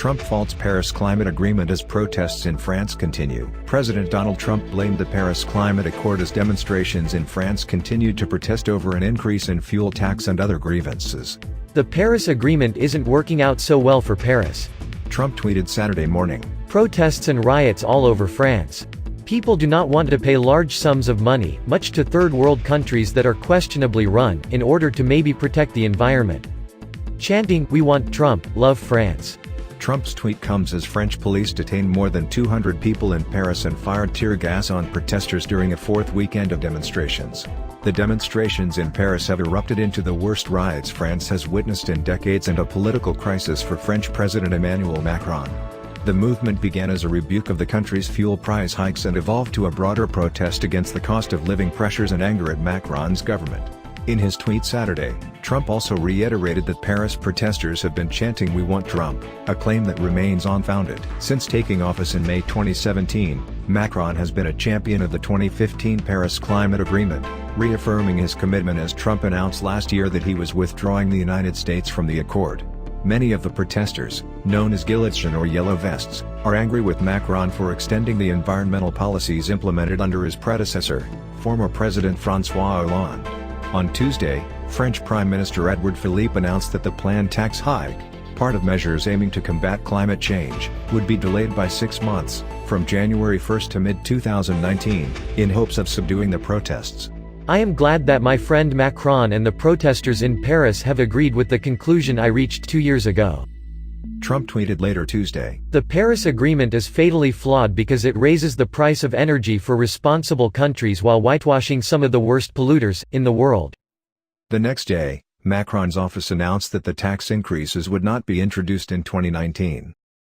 Trump faults Paris climate agreement as protests in France continue. President Donald Trump blamed the Paris Climate Accord as demonstrations in France continued to protest over an increase in fuel tax and other grievances. The Paris Agreement isn't working out so well for Paris. Trump tweeted Saturday morning. Protests and riots all over France. People do not want to pay large sums of money, much to third-world countries that are questionably run, in order to maybe protect the environment. Chanting, "We want Trump, love France." Trump's tweet comes as French police detained more than 200 people in Paris and fired tear gas on protesters during a fourth weekend of demonstrations. The demonstrations in Paris have erupted into the worst riots France has witnessed in decades and a political crisis for French President Emmanuel Macron. The movement began as a rebuke of the country's fuel price hikes and evolved to a broader protest against the cost of living pressures and anger at Macron's government. In his tweet Saturday, Trump also reiterated that Paris protesters have been chanting "We want Trump," a claim that remains unfounded. Since taking office in May 2017, Macron has been a champion of the 2015 Paris Climate Agreement, reaffirming his commitment as Trump announced last year that he was withdrawing the United States from the accord. Many of the protesters, known as gilets jaunes or yellow vests, are angry with Macron for extending the environmental policies implemented under his predecessor, former President François Hollande. On Tuesday, French Prime Minister Edouard Philippe announced that the planned tax hike, part of measures aiming to combat climate change, would be delayed by 6 months, from January 1 to mid-2019, in hopes of subduing the protests. "I am glad that my friend Macron and the protesters in Paris have agreed with the conclusion I reached 2 years ago." Trump tweeted later Tuesday. "The Paris Agreement is fatally flawed because it raises the price of energy for responsible countries while whitewashing some of the worst polluters in the world." The next day, Macron's office announced that the tax increases would not be introduced in 2019.